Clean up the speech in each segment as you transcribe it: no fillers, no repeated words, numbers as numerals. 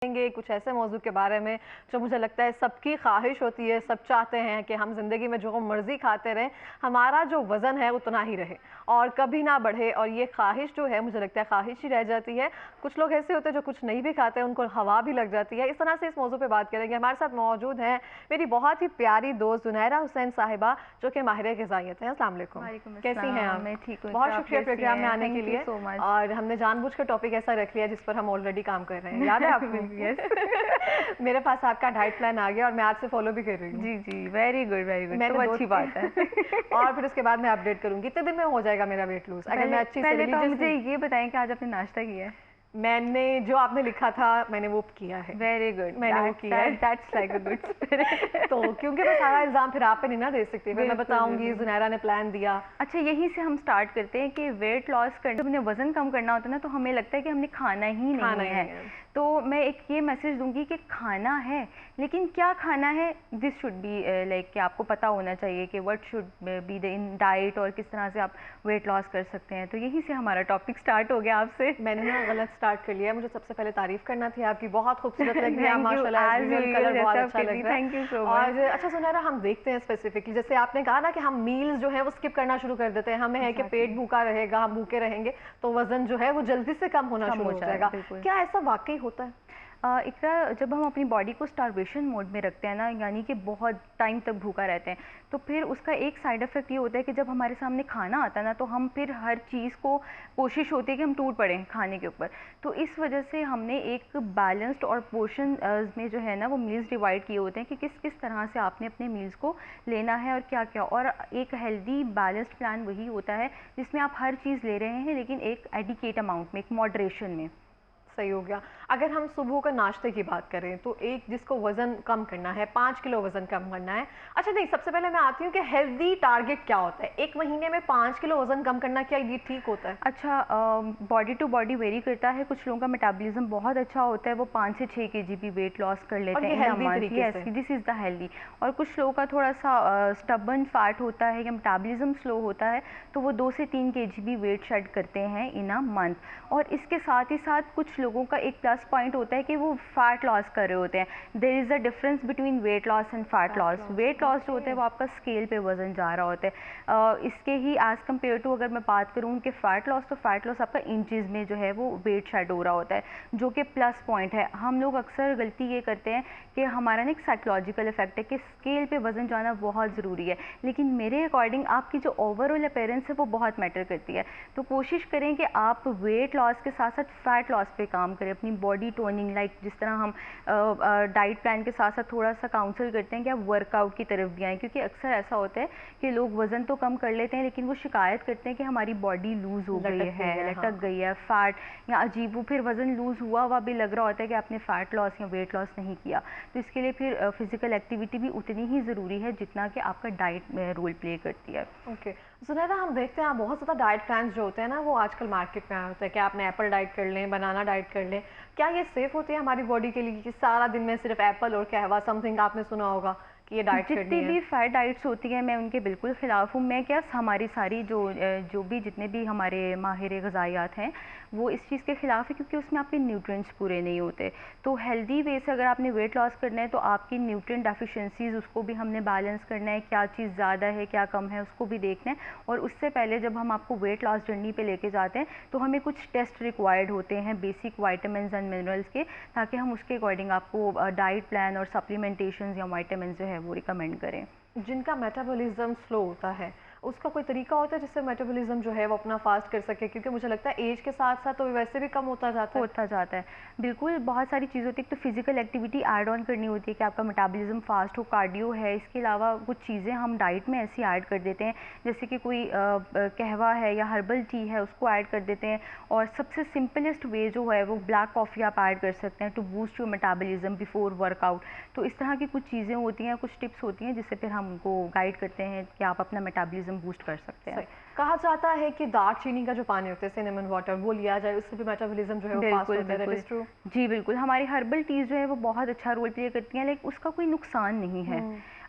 कुछ ऐसे मौजू के बारे में जो मुझे लगता है सबकी ख्वाहिश होती है, सब चाहते हैं कि हम ज़िंदगी में जो मर्ज़ी खाते रहें, हमारा जो वज़न है उतना ही रहे और कभी ना बढ़े। और ये ख्वाहिश जो है मुझे लगता है ख्वाहिश ही रह जाती है। कुछ लोग ऐसे होते हैं जो कुछ नहीं भी खाते हैं, उनको हवा भी लग जाती है। इस तरह से इस मौजू पे बात करेंगे। हमारे साथ मौजूद हैं मेरी बहुत ही प्यारी दोस्त जुनैरा हुसैन साहिबा, जो कि माहिर ग़िज़ाइयत हैं। अस्सलाम वालेकुम। कैसी हैं आप? मैं ठीक हूँ। बहुत शुक्रिया प्रोग्राम में आने के लिए। और हमने जानबूझ कर टॉपिक ऐसा रख लिया जिस पर हम ऑलरेडी काम कर रहे हैं, याद है आपको? मेरे पास आपका डाइट प्लान आ गया और मैं आपसे फॉलो भी कर रही हूँ। जी जी, वेरी गुड वेरी गुड। तो अच्छी बात है। और फिर उसके बाद मैं अपडेट करूँगी कितने दिन में हो जाएगा मेरा वेट लूज, अगर मैं अच्छी पहले तो मुझे ये बताएं कि आज आपने नाश्ता किया है? मैंने जो आपने लिखा था मैंने वो किया है। वेरी गुड, मैंने वो किया है। That's like a good spirit. तो क्योंकि मैं सारा इल्ज़ाम फिर आप पे नहीं ना दे सकती, फिर मैं बताऊंगी जुनैरा ने प्लान दिया। अच्छा, यहीं से हम स्टार्ट करते हैं कि वेट लॉस करने, जब हमें वजन कम करना होता है ना, तो हमें लगता है कि हमने खाना ही नहीं है। तो मैं एक ये मैसेज दूंगी कि खाना है, लेकिन क्या खाना है, दिस शुड बी लाइक कि आपको पता होना चाहिए कि what should be the in diet और किस तरह से आप वेट लॉस कर सकते हैं। तो यहीं से हमारा टॉपिक स्टार्ट हो गया आपसे। मैंने ना गलत स्टार्ट कर लिया। मुझे सबसे पहले तारीफ करना थी आपकी, बहुत खूबसूरत लग रही है माशाल्लाह, कलर बहुत अच्छा लग रहा है। Thank you so much. और अच्छा सुनैरा, हम देखते हैं स्पेसिफिकली, जैसे आपने कहा ना कि हम मील्स जो है वो स्किप करना शुरू कर देते हैं। हमें है कि पेट भूखा रहेगा, हम भूखे रहेंगे तो वजन जो है वो जल्दी से कम होना शुरू हो जाएगा। क्या ऐसा वाकई होता है? इकरा, जब हम अपनी बॉडी को स्टारवेशन मोड में रखते हैं ना, यानी कि बहुत टाइम तक भूखा रहते हैं, तो फिर उसका एक साइड इफ़ेक्ट ये होता है कि जब हमारे सामने खाना आता है ना, तो हम फिर हर चीज़ को कोशिश होती है कि हम टूट पड़ें खाने के ऊपर। तो इस वजह से हमने एक बैलेंस्ड और पोर्शन में जो है ना वो मील्स डिवाइड किए होते हैं कि किस किस तरह से आपने अपने मील्स को लेना है और क्या क्या। और एक हेल्दी बैलेंस्ड प्लान वही होता है जिसमें आप हर चीज़ ले रहे हैं, लेकिन एक एडिकेट अमाउंट में, एक मॉडरेशन में। सही हो गया। अगर हम सुबह का नाश्ते की बात करें तो एक जिसको वजन कम करना है, 5 किलो वजन कम करना है। अच्छा नहीं, सबसे पहले मैं आती हूँ कि हेल्दी टारगेट क्या होता है? एक महीने में 5 किलो वजन कम करना, क्या ये ठीक होता है? अच्छा, बॉडी टू बॉडी वेरी करता है। कुछ लोगों का मेटाबॉलिज्म बहुत अच्छा होता है, वो 5 से 6 केजी भी वेट लॉस कर लेते हैं। This is the healthy. और कुछ लोगों का थोड़ा सा स्टबर्न फैट होता है या मेटाबॉलिज्म स्लो होता है, तो वो 2 से 3 केजी भी वेट शेड करते हैं इन अ मंथ। और इसके साथ ही साथ कुछ लोगों का एक प्लस पॉइंट होता है कि वो फैट लॉस कर रहे होते हैं। There is a difference between weight loss and fat loss. Weight loss जो होता है वो आपका स्केल पे वजन जा रहा होता है। इसके ही एज कम्पेयर टू अगर मैं बात करूँ कि फ़ैट लॉस, तो फैट लॉस आपका इंचज़ में जो है वो वेट शेड हो रहा होता है, जो कि प्लस पॉइंट है। हम लोग अक्सर गलती ये करते हैं कि हमारा ना एक साइकोलॉजिकल इफेक्ट है कि स्केल पे वजन जाना बहुत ज़रूरी है, लेकिन मेरे अकॉर्डिंग आपकी जो ओवरऑल अपीयरेंस है वो बहुत मैटर करती है। तो कोशिश करें कि आप वेट लॉस के साथ साथ फैट लॉस पे काम करें, अपनी बॉडी टोनिंग, लाइक जिस तरह हम डाइट प्लान के साथ साथ थोड़ा सा काउंसल करते हैं कि आप वर्कआउट की तरफ भी आएँ। क्योंकि अक्सर ऐसा होता है कि लोग वज़न तो कम कर लेते हैं, लेकिन वो शिकायत करते हैं कि हमारी बॉडी लूज़ हो गई है, लटक गई है, फैट या अजीब, वो फिर वज़न लूज़ हुआ हुआ भी लग रहा होता है कि आपने फ़ैट लॉस या वेट लॉस नहीं किया। तो इसके लिए फिर फिज़िकल एक्टिविटी भी उतनी ही ज़रूरी है जितना कि आपका डाइट में रोल प्ले करती है। ओके जुनैरा, हम देखते हैं बहुत ज़्यादा डाइट प्लान्स जो होते हैं ना वो आजकल मार्केट में आया होता है कि आपने एप्पल डाइट कर लें, बनाना डाइट कर लें। क्या ये सेफ़ होती है हमारी बॉडी के लिए कि सारा दिन में सिर्फ एप्पल और कहवा, समथिंग आपने सुना होगा कि ये डाइट करनी है? जितनी भी फैट डाइट्स होती हैं मैं उनके बिल्कुल ख़िलाफ़ हूँ। मैं क्या, हमारी सारी जो भी जितने भी हमारे माहिर ग़िज़ाइयात हैं वो इस चीज़ के ख़िलाफ़ है, क्योंकि उसमें आपके न्यूट्रिएंट्स पूरे नहीं होते। तो हेल्दी वे से अगर आपने वेट लॉस करना है तो आपकी न्यूट्रिएंट डेफिशिएंसीज़ उसको भी हमने बैलेंस करना है, क्या चीज़ ज़्यादा है क्या कम है उसको भी देखना है। और उससे पहले जब हम आपको वेट लॉस जर्नी पे लेके जाते हैं तो हमें कुछ टेस्ट रिक्वायर्ड होते हैं बेसिक वाइटामिन्स एंड मिनरल्स के, ताकि हम उसके अकॉर्डिंग आपको डाइट प्लान और सप्लीमेंटेशन या वाइटामिन जो है वो रिकमेंड करें। जिनका मेटाबॉलिज्म स्लो होता है उसका कोई तरीका होता है जिससे मेटाबॉलिज्म जो है वो अपना फास्ट कर सके? क्योंकि मुझे लगता है एज के साथ साथ तो वैसे भी कम होता जाता है। बिल्कुल, बहुत सारी चीज़ होती है। तो फिजिकल एक्टिविटी ऐड ऑन करनी होती है कि आपका मेटाबॉलिज्म फास्ट हो, कार्डियो है। इसके अलावा कुछ चीज़ें हम डाइट में ऐसी ऐड कर देते हैं, जैसे कि कोई कहवा है या हर्बल टी है उसको ऐड कर देते हैं। और सबसे सिंपलेस्ट वे जो है वो ब्लैक कॉफ़ी आप ऐड कर सकते हैं to boost your metabolism before workout. तो इस तरह की कुछ चीज़ें होती हैं, कुछ टिप्स होती हैं जिससे फिर हम उनको गाइड करते हैं कि आप अपना मेटाबॉलिज्म बूस्ट कर सकते हैं। कहा जाता है कि दालचीनी का जो पानी होता है, सिनेमन वाटर, वो लिया जाए, उससे भी मेटाबॉलिज्म जो है वो फास्ट होता है। That is true? जी बिल्कुल, हमारी हर्बल टीज़ जो है वो बहुत अच्छा रोल प्ले करती हैं, लेकिन उसका कोई नुकसान नहीं है।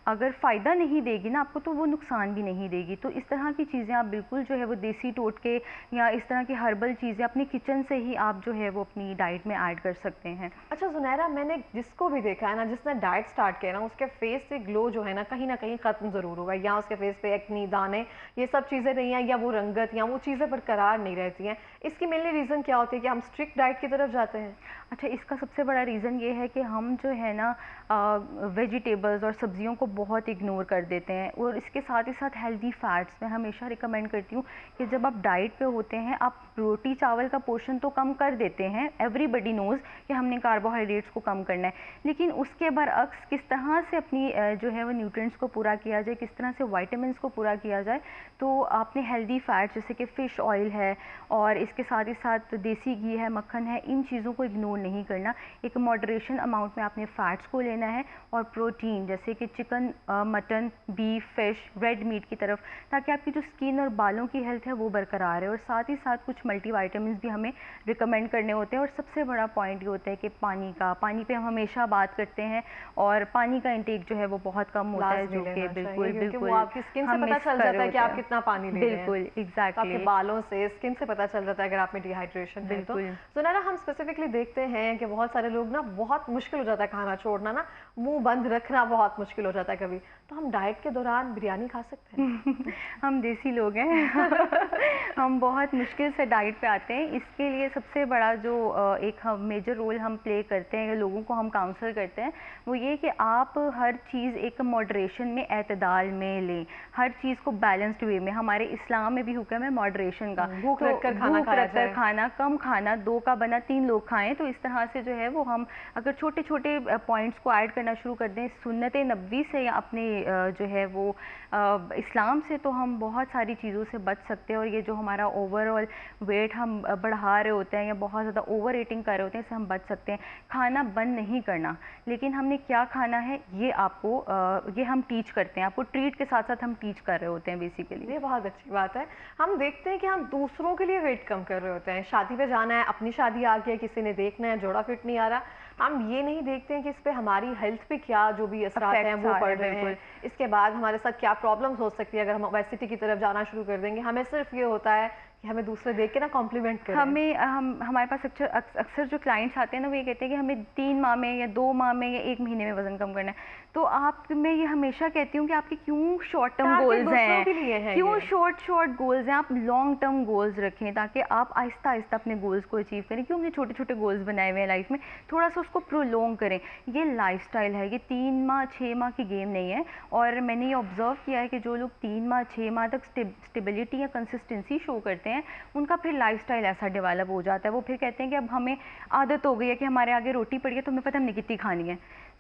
अगर फ़ायदा नहीं देगी ना आपको तो वो नुकसान भी नहीं देगी। तो इस तरह की चीज़ें आप बिल्कुल जो है वो देसी टोटके या इस तरह की हर्बल चीज़ें अपनी किचन से ही आप जो है वो अपनी डाइट में ऐड कर सकते हैं। अच्छा ज़ुनैरा, मैंने जिसको भी देखा है ना, जिसने डाइट स्टार्ट किया ना, उसके फेस से ग्लो जो है ना कहीं ख़त्म ज़रूर होगा, या उसके फेस पे एक्नी, दाने, ये सब चीज़ें नहीं है, या वो रंगत या वो चीज़ें बरकरार नहीं रहती हैं। इसकी मेनली रीज़न क्या होती है कि हम स्ट्रिक्ट डाइट की तरफ जाते हैं? अच्छा, इसका सबसे बड़ा रीज़न ये है कि हम जो है ना वेजिटेबल्स और सब्जियों को बहुत इग्नोर कर देते हैं, और इसके साथ ही साथ हेल्दी फैट्स मैं हमेशा रिकमेंड करती हूँ कि जब आप डाइट पे होते हैं आप रोटी चावल का पोर्शन तो कम कर देते हैं, एवरीबडी नोज़ कि हमने कार्बोहाइड्रेट्स को कम करना है, लेकिन उसके बरअक्स किस तरह से अपनी जो है वो न्यूट्रिएंट्स को पूरा किया जाए, किस तरह से विटामिन्स को पूरा किया जाए, तो आपने हेल्दी फैट्स जैसे कि फ़िश ऑयल है और इसके साथ ही साथ देसी घी है, मक्खन है, इन चीज़ों को इग्नोर नहीं करना। एक मॉडरेशन अमाउंट में आपने फैट्स को लेना है और प्रोटीन जैसे कि chicken, mutton, beef, fish, red meat की तरफ, ताकि आपकी जो स्किन और बालों की हेल्थ है वो बरकरार है। और साथ ही साथ कुछ मल्टीविटामिन्स भी हमें रिकमेंड करने होते हैं। और सबसे बड़ा पॉइंट ये होता है कि पानी पे हम हमेशा बात करते हैं, और पानी का इंटेक जो है वो बहुत कम होता है, जो कि बिल्कुल वो आपकी स्किन से पता चल जाता है कि आप कितना पानी ले रहे हैं। बिल्कुल, एग्जैक्टली, आपके बालों से, स्किन से पता चल जाता है अगर आप में डिहाइड्रेशन है तो। सुनैरा, हम स्पेसिफिकली देखते हैं कि बहुत सारे लोग ना, बहुत मुश्किल हो जाता है खाना छोड़ना ना, मुंह बंद रखना बहुत मुश्किल हो जाता है कभी, तो हम डाइट के दौरान बिरयानी खा सकते हैं? हम देसी लोग हैं हम बहुत मुश्किल से डाइट पे आते हैं। इसके लिए सबसे बड़ा जो एक हम मेजर रोल हम प्ले करते हैं, लोगों को हम काउंसल करते हैं, वो ये कि आप हर चीज़ एक मॉडरेशन में, एतदाल में लें, हर चीज़ को बैलेंस्ड वे में। हमारे इस्लाम में भी हुक्म है मॉडरेशन का, भूख रखकर खाना, कम खाना, 2 का बना 3 लोग खाएं। तो इस तरह से जो है वो हम अगर छोटे छोटे पॉइंट्स को ऐड करना शुरू कर दें सुन्नत नबवी से या अपने जो है वो इस्लाम से, तो हम बहुत सारी चीज़ों से बच सकते हैं। और ये जो हमारा ओवरऑल वेट हम बढ़ा रहे होते हैं या बहुत ज़्यादा ओवर ईटिंग कर रहे होते हैं, इससे हम बच सकते हैं। खाना बंद नहीं करना, लेकिन हमने क्या खाना है ये आपको ये हम टीच करते हैं, आपको ट्रीट के साथ साथ हम टीच कर रहे होते हैं बेसिकली। ये बहुत अच्छी बात है। हम देखते हैं कि हम दूसरों के लिए वेट कम कर रहे होते हैं, शादी पे जाना है, अपनी शादी आ गई है, किसी ने देखना है, जोड़ा फिट नहीं आ रहा, हम ये नहीं देखते हैं कि इस पे हमारी हेल्थ पे क्या जो भी असरात हैं वो पड़ रहे हैं, इसके बाद हमारे साथ क्या प्रॉब्लम्स हो सकती है अगर हम ओबेसिटी की तरफ जाना शुरू कर देंगे। हमें सिर्फ ये होता है कि हमें दूसरे देख के ना कॉम्प्लीमेंट करें। हमारे पास अक्सर जो क्लाइंट्स आते हैं ना, वो ये कहते हैं कि हमें 3 माह में या 2 माह में या 1 महीने में वजन कम करना है। तो मैं ये हमेशा कहती हूँ कि आपके क्यों शॉर्ट टर्म गोल्स हैं, क्यों शॉर्ट गोल्स हैं, आप लॉन्ग टर्म गोल्स रखें ताकि आप आहिस्ता आहिस्ता अपने गोल्स को अचीव करें। क्यों हमने छोटे छोटे गोल्स बनाए हुए हैं लाइफ में, थोड़ा सा उसको प्रोलॉन्ग करें। ये लाइफस्टाइल है, ये 3 माह 6 माह की गेम नहीं है। और मैंने ये ऑब्जर्व किया है कि जो लोग 3 माह 6 माह तक स्टेबिलिटी या कंसिस्टेंसी शो करते हैं, उनका फिर लाइफस्टाइल ऐसा डेवलप हो जाता है। वो फिर कहते हैं कि अब हमें आदत हो गई है कि हमारे आगे रोटी पड़ी है तो हमें पता हमने कितनी खानी है।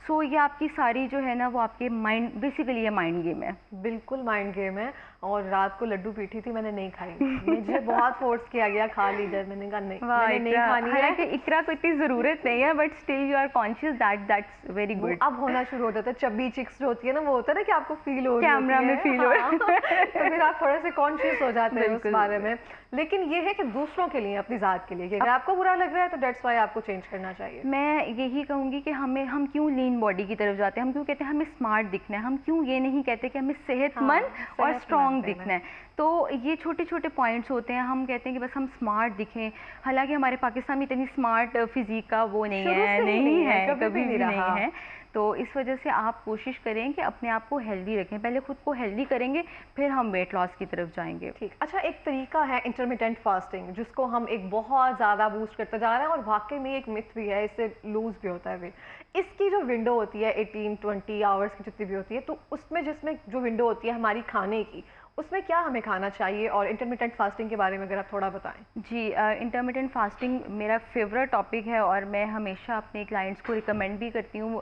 सो ये आपकी सारी जो है ना वो आपके माइंड, बेसिकली ये माइंड गेम है। बिल्कुल माइंड गेम है। और रात को लड्डू पीठी थी, मैंने नहीं खाई, मुझे बहुत फोर्स किया गया खा लीजिए, मैंने कहा नहीं, मैंने नहीं खानी है। हालांकि इकरा को इतनी ज़रूरत नहीं है, but still you are conscious that's very good. अब होना शुरू हो जाता है, चब्बी चिक्स होती है ना, वो होता है ना कि आपको फील हो कैमरा में फील हो रहा है तो फिर आप थोड़े से कॉन्शियस हो जाते हैं उस बारे में। लेकिन ये है कि दूसरों के लिए, अपनी ज़ात के लिए, कि अगर आपको बुरा लग रहा है तो डेट्स वाई आपको चेंज करना चाहिए। मैं यही कहूँगी कि हम क्यों लीन बॉडी की तरफ जाते हैं, हम क्यों कहते हैं हमें स्मार्ट दिखना है, हम क्यों ये नहीं कहते कि हमें सेहतमंद और स्ट्रॉन्ग दिखना है। तो ये छोटे छोटे पॉइंट्स होते हैं, हम कहते हैं कि बस हम स्मार्ट दिखें, हालांकि हमारे पाकिस्तान में इतनी स्मार्ट फिजिक का वो नहीं है, कभी भी नहीं है। तो इस वजह से आप कोशिश करें कि अपने आप को हेल्दी रखें, पहले खुद को हेल्दी करेंगे फिर हम वेट लॉस की तरफ जाएंगे। ठीक, अच्छा, एक तरीका है इंटरमिटेंट फास्टिंग, जिसको हम एक बहुत ज़्यादा बूस्ट करते जा रहे हैं और वाकई में एक मिथ भी है, इससे लूज भी होता है वेट। इसकी जो विंडो होती है 18-20 आवर्स की जितनी भी होती है, तो उसमें जिसमें जो विंडो होती है हमारी खाने की, उसमें क्या हमें खाना चाहिए, और इंटरमिटेंट फास्टिंग के बारे में अगर आप थोड़ा बताएं। जी, इंटरमिटेंट फास्टिंग मेरा फेवरेट टॉपिक है और मैं हमेशा अपने क्लाइंट्स को रिकमेंड भी करती हूँ।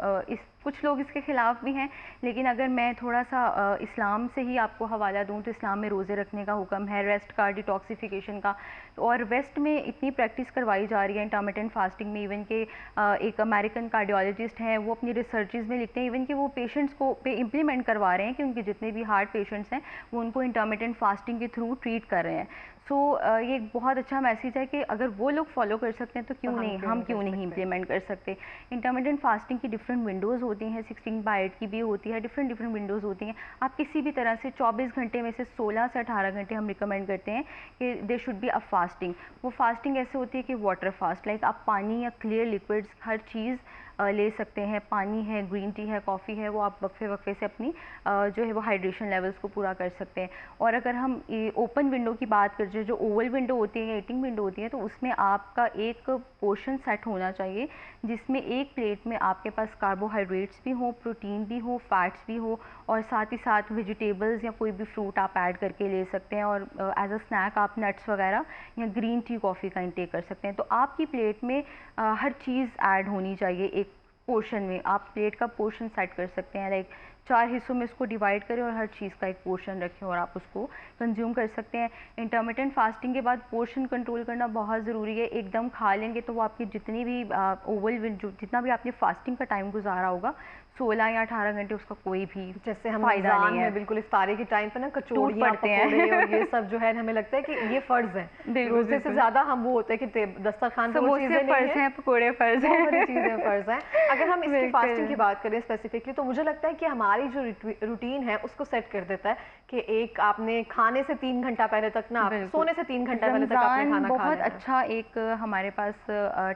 कुछ लोग इसके ख़िलाफ़ भी हैं, लेकिन अगर मैं थोड़ा सा इस्लाम से ही आपको हवाला दूँ तो इस्लाम में रोज़े रखने का हुक्म है, रेस्ट का, डिटॉक्सिफिकेशन का। और वेस्ट में इतनी प्रैक्टिस करवाई जा रही है इंटरमिटेंट फास्टिंग में, इवन के एक अमेरिकन कार्डियोलॉजिस्ट हैं, वो अपनी रिसर्चेज में लिखते हैं इवन कि वो पेशेंट्स को पे इम्प्लीमेंट करवा रहे हैं कि उनके जितने भी हार्ट पेशेंट्स हैं वो उनको उनको इंटरमिटेंट फास्टिंग के थ्रू ट्रीट कर रहे हैं। सो ये एक बहुत अच्छा मैसेज है कि अगर वो लोग फॉलो कर सकते हैं तो क्यों नहीं, हम क्यों नहीं इम्प्लीमेंट कर सकते। इंटरमिटेंट फास्टिंग की डिफरेंट विंडोज़ होती हैं, 16/8 की भी होती है, डिफरेंट डिफरेंट विंडोज़ होती हैं। आप किसी भी तरह से 24 घंटे में से 16 से 18 घंटे हम रिकमेंड करते हैं कि they should be a fasting. वो फास्टिंग ऐसे होती है कि वाटर फास्ट, लाइक आप पानी या क्लियर लिक्विड्स हर चीज़ ले सकते हैं। पानी है, ग्रीन टी है, कॉफ़ी है, वो आप वक्फे वक्फे से अपनी जो है वो हाइड्रेशन लेवल्स को पूरा कर सकते हैं। और अगर हम ओपन विंडो की बात करें, जो ओवल विंडो होती है या ईटिंग विंडो होती है, तो उसमें आपका एक पोर्शन सेट होना चाहिए जिसमें एक प्लेट में आपके पास कार्बोहाइड्रेट्स भी हो, प्रोटीन भी हो, फैट्स भी हो, और साथ ही साथ वेजिटेबल्स या कोई भी फ्रूट आप ऐड करके ले सकते हैं। और एज अ स्नैक आप नट्स वगैरह या ग्रीन टी कॉफ़ी का इंटेक कर सकते हैं। तो आपकी प्लेट में हर चीज़ ऐड होनी चाहिए। एक पोर्शन में आप प्लेट का पोर्शन सेट कर सकते हैं, लाइक 4 हिस्सों में इसको डिवाइड करें और हर चीज़ का एक पोर्शन रखें और आप उसको कंज्यूम कर सकते हैं। इंटरमिटेंट फास्टिंग के बाद पोर्शन कंट्रोल करना बहुत ज़रूरी है। एकदम खा लेंगे तो वो आपकी जितनी भी जितना भी आपने फास्टिंग का टाइम गुजारा होगा 16 या 18 घंटे, उसका कोई भी जैसे हम रमज़ान में बिल्कुल इफ्तारी के टाइम पे ना कचौड़ियाँ, पकोड़े और ये सब जो है हमें लगता है कि ये फ़र्ज़ है। रोज़े से ज़्यादा हम वो होते हैं कि दस्तरखान पे वो चीज़ें फ़र्ज़ हैं, पकोड़े फ़र्ज़ हैं, बहुत चीज़ें फ़र्ज़ हैं। अगर हम इसकी फास्टिंग की बात करें स्पेसिफिकली, तो मुझे लगता है कि हमारी जो रूटीन है उसको सेट कर देता है कि एक आपने खाने से 3 घंटा पहले तक ना, सोने से 3 घंटा पहले तक आपने खाना खा बहुत अच्छा एक हमारे पास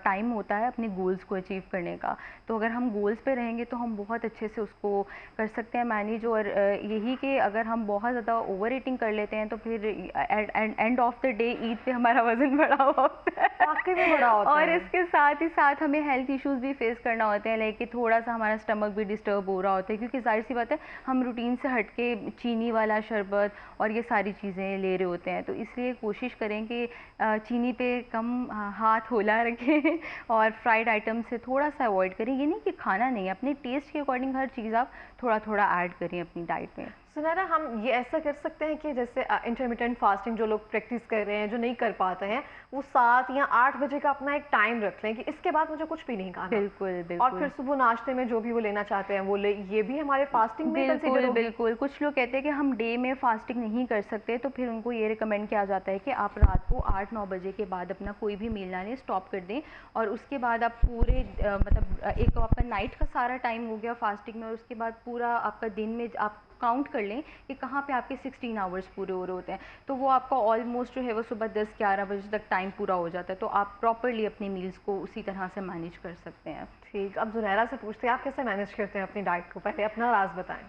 टाइम होता है अपने गोल्स को अचीव करने का। तो अगर हम गोल्स पे रहेंगे तो हम बहुत अच्छे से उसको कर सकते हैं मैनेज। और यही कि अगर हम बहुत ज़्यादा ओवर ईटिंग कर लेते हैं तो फिर end of the day Eid पे हमारा वज़न बढ़ा हुआ होता है, वाकई में बढ़ा होता और है। इसके साथ ही साथ हमें हेल्थ इश्यूज़ भी फेस करना होते हैं, लाइक कि थोड़ा सा हमारा स्टमक भी डिस्टर्ब हो रहा होता है, क्योंकि जाहिर सी बात है हम रूटीन से हट के चीनी वाला शरबत और ये सारी चीज़ें ले रहे होते हैं। तो इसलिए कोशिश करें कि चीनी पे कम हाथ होला रखें और फ्राइड आइटम से थोड़ा सा अवॉइड करें। ये नहीं कि खाना नहीं है, अपने टेस्ट के अकॉर्डिंग हर चीज़ आप थोड़ा थोड़ा ऐड करें अपनी डाइट में। सुनैरा, हम ये ऐसा कर सकते हैं कि जैसे इंटरमिटेंट फास्टिंग जो लोग प्रैक्टिस कर रहे हैं, जो नहीं कर पाते हैं, वो 7 या 8 बजे का अपना एक टाइम रख लें कि इसके बाद मुझे कुछ भी नहीं खाना। बिल्कुल बिल्कुल। और फिर सुबह नाश्ते में जो भी वो लेना चाहते हैं वो ले, ये भी हमारे फास्टिंग में बिल्कुल बिल्कुल। कुछ लोग कहते हैं कि हम डे में फास्टिंग नहीं कर सकते, तो फिर उनको ये रिकमेंड किया जाता है कि आप रात को 8-9 बजे के बाद अपना कोई भी मील ना लें, स्टॉप कर दें। और उसके बाद आप पूरे मतलब एक तो आपका नाइट का सारा टाइम हो गया फास्टिंग में, और उसके बाद पूरा आपका दिन में आप काउंट कर लें कि कहाँ पे आपके 16 आवर्स पूरे हो रहे होते हैं। तो वो आपका ऑलमोस्ट जो है वो सुबह 10-11 बजे तक टाइम पूरा हो जाता है। तो आप प्रॉपरली अपनी मील्स को उसी तरह से मैनेज कर सकते हैं। ठीक, अब ज़ुनैरा से पूछते हैं आप कैसे मैनेज करते हैं अपनी डाइट को, पहले अपना राज बताएं।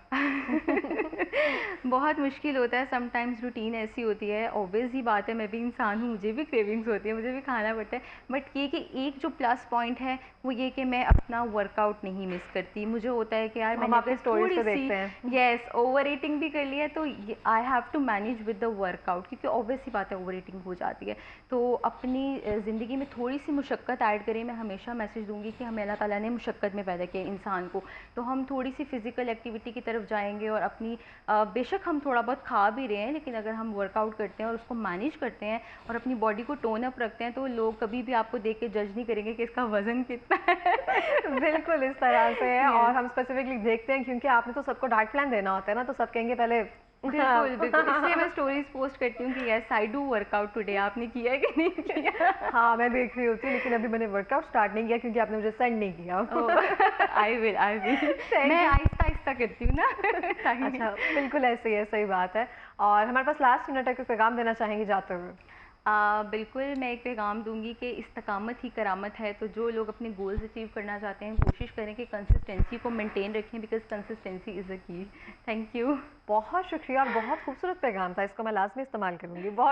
बहुत मुश्किल होता है, समटाइम्स रूटीन ऐसी होती है, ऑब्वियस ही बात है, मैं भी इंसान हूँ, मुझे भी क्रेविंग्स होती है, मुझे भी खाना पड़ता है। बट ये कि एक जो प्लस पॉइंट है वो ये कि मैं अपना वर्कआउट नहीं मिस करती। मुझे होता है कि यार मैंने आपकी स्टोरीज को देखते हैं, यस, ओवर ईटिंग भी कर लिया तो I have to manage with the workout, क्योंकि ऑब्वियस ही बात है ओवर ईटिंग हो जाती है। तो अपनी ज़िंदगी में थोड़ी सी मुशक्क़त ऐड करें। मैं हमेशा मैसेज दूंगी कि हमें अल्लाह ताला ने मुशक्क़त में पैदा किया इंसान को, तो हम थोड़ी सी फिज़िकल एक्टिविटी की तरफ जाएंगे और अपनी बेशक हम थोड़ा बहुत खा भी रहे हैं, लेकिन अगर हम वर्कआउट करते हैं और उसको मैनेज करते हैं और अपनी बॉडी को टोन अप रखते हैं तो लोग कभी भी आपको देख के जज नहीं करेंगे कि इसका वज़न कितना है। बिल्कुल इस तरह से है। और हम स्पेसिफिकली देखते हैं क्योंकि आपने तो सबको डाइट प्लान देना होता है ना, तो सब कहेंगे पहले बिल्कुल बिल्कुल। इसलिए मैं स्टोरीज पोस्ट करती हूँ कि yes I do workout today, आपने किया है कि नहीं किया। हाँ, मैं देख रही होती हूँ, लेकिन अभी मैंने वर्कआउट स्टार्ट नहीं किया क्योंकि आपने मुझे सेंड नहीं किया। आई विल मैं आहिस्ता आहिस्ता करती हूँ ना। अच्छा, बिल्कुल ऐसे ही है, सही बात है। और हमारे पास लास्ट मिनट है, कोई पैगाम देना चाहेंगे जाते हुए? बिल्कुल, मैं एक पैगाम दूंगी कि इस्तकामत ही करामत है। तो जो लोग अपने गोल्स अचीव करना चाहते हैं कोशिश करें कि कंसिस्टेंसी को मेंटेन रखें, बिकॉज कंसिस्टेंसी इज़ अ की। Thank you. बहुत शुक्रिया और बहुत खूबसूरत पैगाम था, इसको मैं लाजमी इस्तेमाल करूँगी। बहुत